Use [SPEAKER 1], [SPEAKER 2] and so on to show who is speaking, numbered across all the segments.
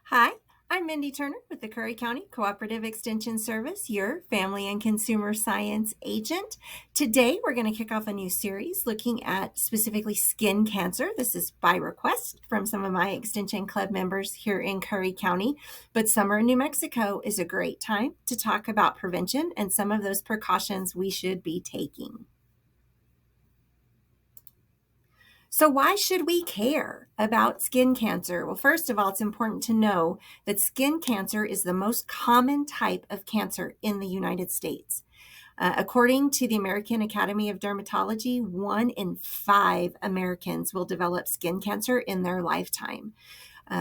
[SPEAKER 1] Hi, I'm Mindy Turner with the Curry County Cooperative Extension Service, your family and consumer science agent. Today, we're going to kick off a new series looking at specifically skin cancer. This is by request from some of my Extension Club members here in Curry County, but summer in New Mexico is a great time to talk about prevention and some of those precautions we should be taking. So, why should we care about skin cancer? Well, first of all, it's important to know that skin cancer is the most common type of cancer in the United States. According to the American Academy of Dermatology, 1 in 5 Americans will develop skin cancer in their lifetime.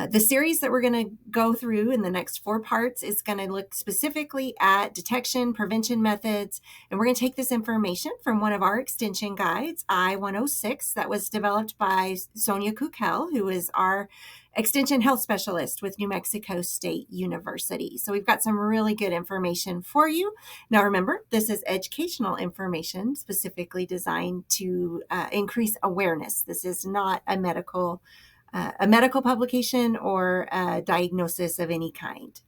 [SPEAKER 1] The series that we're going to go through in the next 4 parts is going to look specifically at detection, prevention methods, and we're going to take this information from one of our extension guides, I-106, that was developed by Sonia Kukel, who is our extension health specialist with New Mexico State University. So we've got some really good information for you. Now remember, this is educational information specifically designed to increase awareness. This is not a medical publication or a diagnosis of any kind.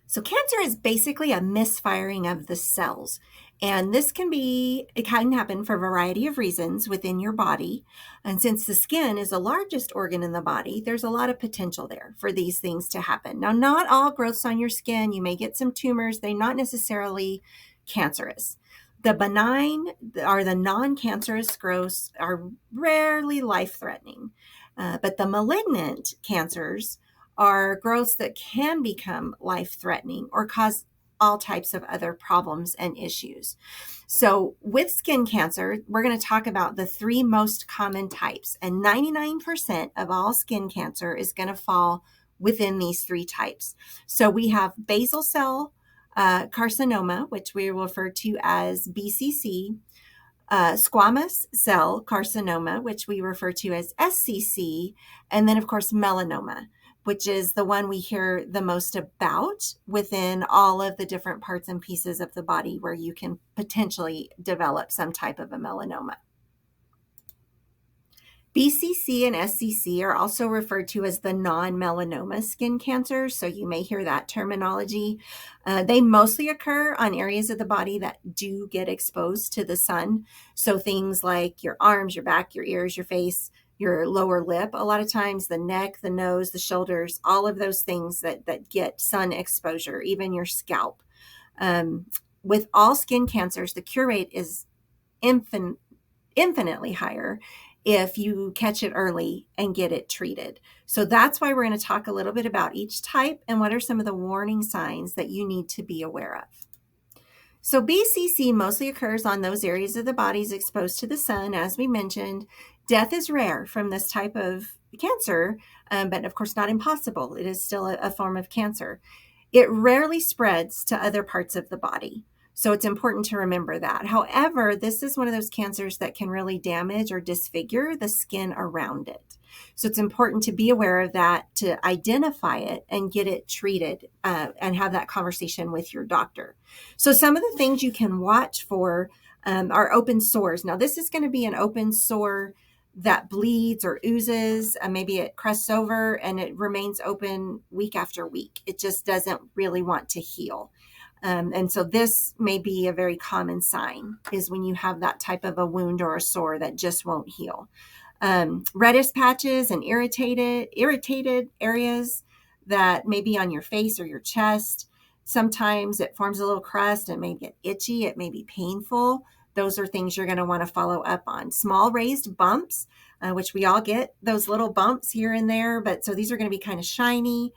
[SPEAKER 1] So cancer is basically a misfiring of the cells. And it can happen for a variety of reasons within your body. And since the skin is the largest organ in the body, there's a lot of potential there for these things to happen. Now, not all growths on your skin, you may get some tumors. They're not necessarily cancerous. The benign or the non-cancerous growths are rarely life-threatening. But the malignant cancers are growths that can become life-threatening or cause all types of other problems and issues. So with skin cancer, we're going to talk about the 3 most common types, and 99% of all skin cancer is going to fall within these 3 types. So we have basal cell carcinoma, which we refer to as BCC, squamous cell carcinoma, which we refer to as SCC, and then, of course, melanoma, which is the one we hear the most about within all of the different parts and pieces of the body where you can potentially develop some type of a melanoma. BCC and SCC are also referred to as the non-melanoma skin cancers, so you may hear that terminology. They mostly occur on areas of the body that do get exposed to the sun, so things like your arms, your back, your ears, your face, your lower lip, a lot of times the neck, the nose, the shoulders, all of those things that get sun exposure, even your scalp. With all skin cancers, the cure rate is infinitely higher if you catch it early and get it treated. So that's why we're going to talk a little bit about each type and what are some of the warning signs that you need to be aware of. So BCC mostly occurs on those areas of the bodies exposed to the sun. As we mentioned, death is rare from this type of cancer, but of course not impossible. It is still a form of cancer. It rarely spreads to other parts of the body. So it's important to remember that. However, this is one of those cancers that can really damage or disfigure the skin around it. So it's important to be aware of that, to identify it and get it treated and have that conversation with your doctor. So some of the things you can watch for are open sores. Now, this is going to be an open sore that bleeds or oozes, maybe it crusts over and it remains open week after week. It just doesn't really want to heal. And so this may be a very common sign, is when you have that type of a wound or a sore that just won't heal. Reddish patches and irritated areas that may be on your face or your chest. Sometimes it forms a little crust. It may get itchy. It may be painful. Those are things you're going to want to follow up on. Small raised bumps, which we all get those little bumps here and there, but so these are going to be kind of shiny,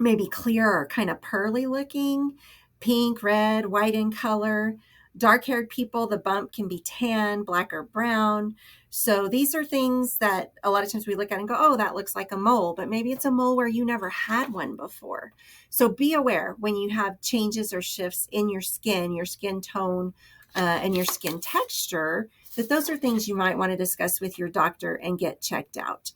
[SPEAKER 1] maybe clear or kind of pearly looking, pink, red, white in color. Dark-haired people, the bump can be tan, black, or brown. So these are things that a lot of times we look at and go, oh, that looks like a mole, but maybe it's a mole where you never had one before. So be aware when you have changes or shifts in your skin tone, and your skin texture, that those are things you might want to discuss with your doctor and get checked out.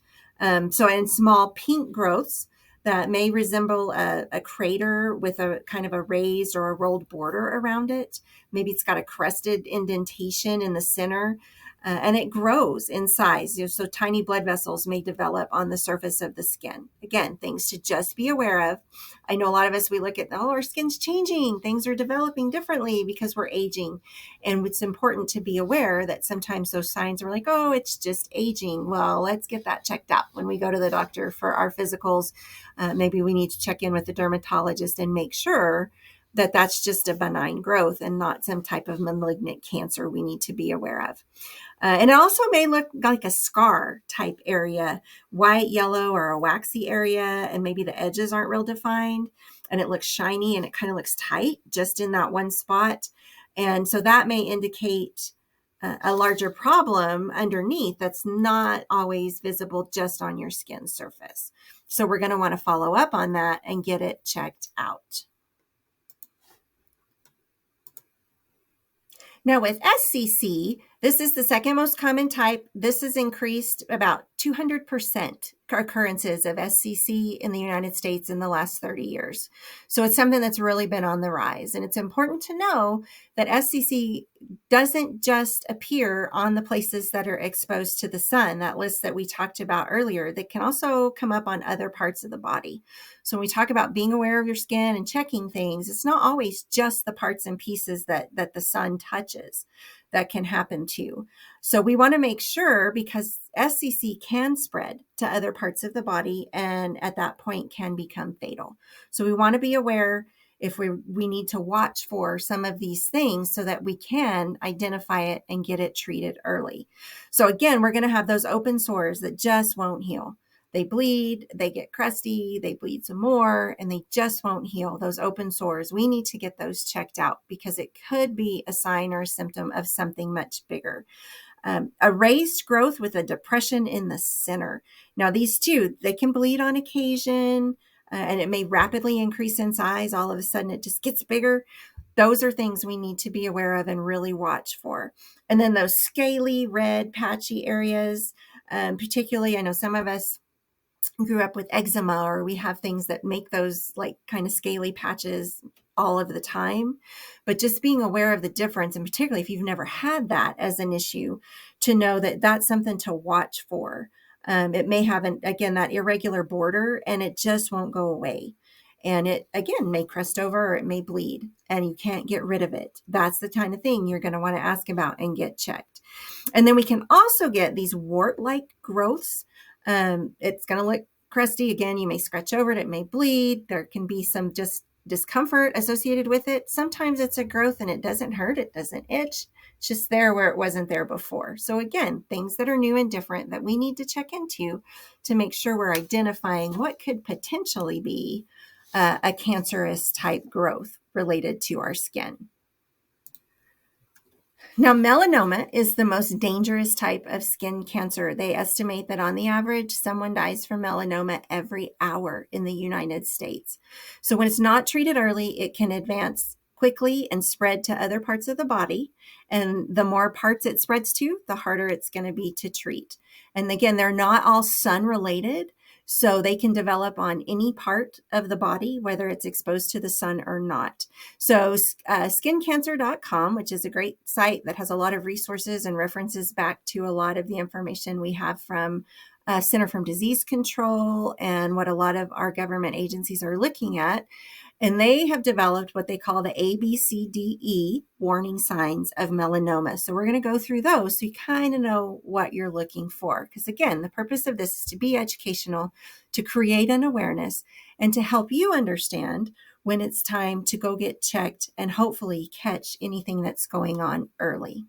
[SPEAKER 1] So in small pink growths, that may resemble a crater with a kind of a raised or a rolled border around it. Maybe it's got a crusted indentation in the center. and it grows in size. So tiny blood vessels may develop on the surface of the skin. Again, things to just be aware of. I know a lot of us, we look at, oh, our skin's changing. Things are developing differently because we're aging. And it's important to be aware that sometimes those signs are like, oh, it's just aging. Well, let's get that checked out when we go to the doctor for our physicals. Maybe we need to check in with the dermatologist and make sure that that's just a benign growth and not some type of malignant cancer we need to be aware of. And it also may look like a scar type area, white, yellow, or a waxy area, and maybe the edges aren't real defined, and it looks shiny and it kind of looks tight just in that one spot. And so that may indicate a larger problem underneath that's not always visible just on your skin surface. So we're going to want to follow up on that and get it checked out. Now with SCC, this is the second most common type. This has increased about 200% occurrences of SCC in the United States in the last 30 years. So it's something that's really been on the rise. And it's important to know that SCC doesn't just appear on the places that are exposed to the sun, that list that we talked about earlier, that can also come up on other parts of the body. So when we talk about being aware of your skin and checking things, it's not always just the parts and pieces that the sun touches that can happen too. So we want to make sure, because SCC can spread to other parts of the body and at that point can become fatal. So we want to be aware if we need to watch for some of these things so that we can identify it and get it treated early. So again, we're going to have those open sores that just won't heal. They bleed, they get crusty, they bleed some more, and they just won't heal. Those open sores, we need to get those checked out because it could be a sign or a symptom of something much bigger. A raised growth with a depression in the center. Now these two, they can bleed on occasion, and it may rapidly increase in size. All of a sudden it just gets bigger. Those are things we need to be aware of and really watch for. And then those scaly, red, patchy areas, particularly, I know some of us grew up with eczema, or we have things that make those like kind of scaly patches all of the time. But just being aware of the difference, and particularly if you've never had that as an issue, to know that that's something to watch for. It may have, again, that irregular border, and it just won't go away. And it, again, may crust over or it may bleed, and you can't get rid of it. That's the kind of thing you're going to want to ask about and get checked. And then we can also get these wart-like growths. It's going to look crusty. Again, you may scratch over it. It may bleed. There can be some just discomfort associated with it. Sometimes it's a growth and it doesn't hurt. It doesn't itch. It's just there where it wasn't there before. So again, things that are new and different that we need to check into to make sure we're identifying what could potentially be a cancerous type growth related to our skin. Now, melanoma is the most dangerous type of skin cancer. They estimate that on the average, someone dies from melanoma every hour in the United States. So when it's not treated early, it can advance quickly and spread to other parts of the body. And the more parts it spreads to, the harder it's going to be to treat. And again, they're not all sun related. So they can develop on any part of the body, whether it's exposed to the sun or not. So skincancer.com, which is a great site that has a lot of resources and references back to a lot of the information we have from Center for Disease Control and what a lot of our government agencies are looking at. And they have developed what they call the ABCDE warning signs of melanoma. So we're going to go through those so you kind of know what you're looking for. Because again, the purpose of this is to be educational, to create an awareness, and to help you understand when it's time to go get checked and hopefully catch anything that's going on early.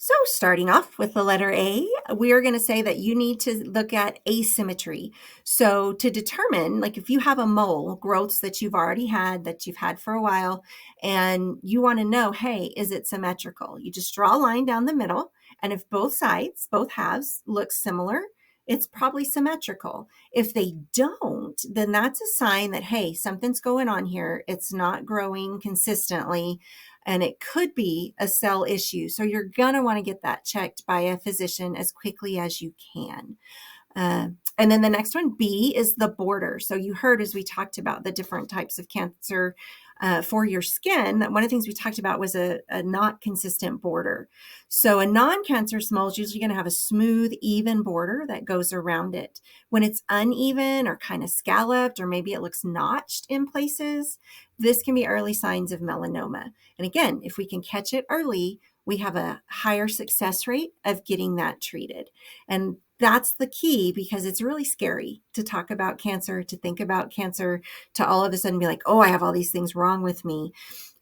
[SPEAKER 1] So starting off with the letter A, we are going to say that you need to look at asymmetry. So to determine, like if you have a mole, growths that you've already had, that you've had for a while, and you want to know, hey, is it symmetrical? You just draw a line down the middle, and if both sides, both halves look similar, it's probably symmetrical. If they don't, then that's a sign that, hey, something's going on here. It's not growing consistently. And it could be a cell issue. So you're going to want to get that checked by a physician as quickly as you can. And then the next one, B, is the border. So you heard as we talked about the different types of cancer for your skin, that one of the things we talked about was a not consistent border. So a non-cancerous mole is usually going to have a smooth, even border that goes around it. When it's uneven or kind of scalloped, or maybe it looks notched in places, this can be early signs of melanoma. And again, if we can catch it early, we have a higher success rate of getting that treated. And that's the key, because it's really scary to talk about cancer, to think about cancer, to all of a sudden be like, oh, I have all these things wrong with me.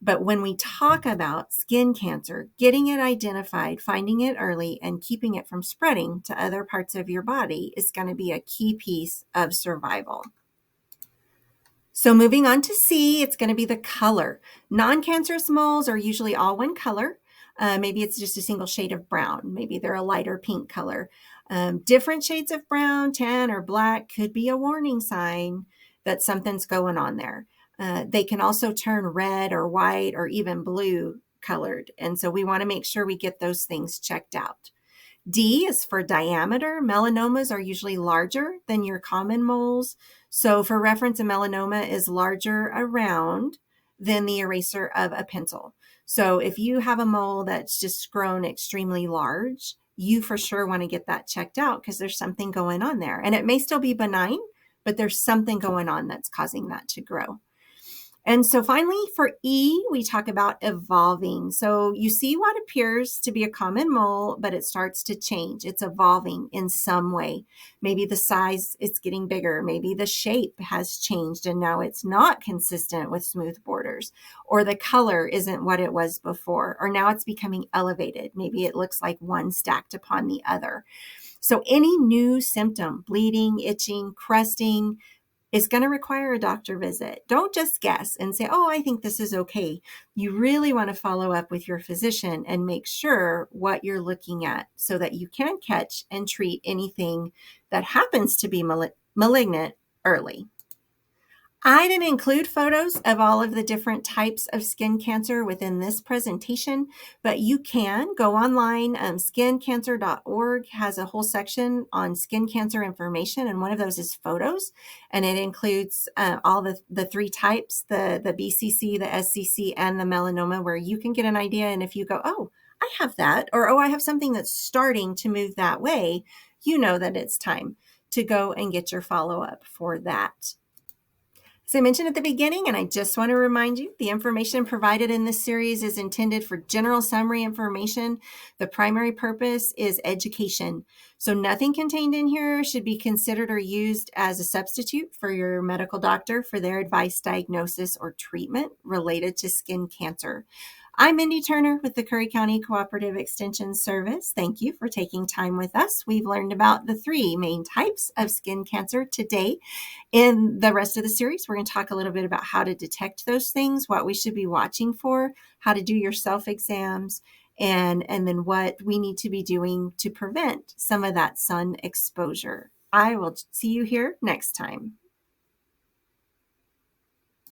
[SPEAKER 1] But when we talk about skin cancer, getting it identified, finding it early, and keeping it from spreading to other parts of your body is going to be a key piece of survival. So moving on to C, it's going to be the color. Non-cancerous moles are usually all one color. Maybe it's just a single shade of brown. Maybe they're a lighter pink color. Different shades of brown, tan, or black could be a warning sign that something's going on there. They can also turn red or white or even blue colored. And so we want to make sure we get those things checked out. D is for diameter. Melanomas are usually larger than your common moles. So for reference, a melanoma is larger around than the eraser of a pencil. So if you have a mole that's just grown extremely large, you for sure want to get that checked out, because there's something going on there. And it may still be benign, but there's something going on that's causing that to grow. And so finally, for E, we talk about evolving. So you see what appears to be a common mole, but it starts to change. It's evolving in some way. Maybe the size is getting bigger. Maybe the shape has changed and now it's not consistent with smooth borders, or the color isn't what it was before, or now it's becoming elevated. Maybe it looks like one stacked upon the other. So any new symptom, bleeding, itching, crusting, is going to require a doctor visit. Don't just guess and say, oh, I think this is okay. You really want to follow up with your physician and make sure what you're looking at, so that you can catch and treat anything that happens to be malignant early. I didn't include photos of all of the different types of skin cancer within this presentation, but you can go online. Skincancer.org has a whole section on skin cancer information, and one of those is photos, and it includes all the three types, the BCC, the SCC, and the melanoma, where you can get an idea. And if you go, oh, I have that, or oh, I have something that's starting to move that way, you know that it's time to go and get your follow-up for that. As I mentioned at the beginning, and I just want to remind you, the information provided in this series is intended for general summary information. The primary purpose is education. So nothing contained in here should be considered or used as a substitute for your medical doctor for their advice, diagnosis, or treatment related to skin cancer. I'm Mindy Turner with the Curry County Cooperative Extension Service. Thank you for taking time with us. We've learned about the three main types of skin cancer today. In the rest of the series, we're going to talk a little bit about how to detect those things, what we should be watching for, how to do your self-exams, and then what we need to be doing to prevent some of that sun exposure. I will see you here next time.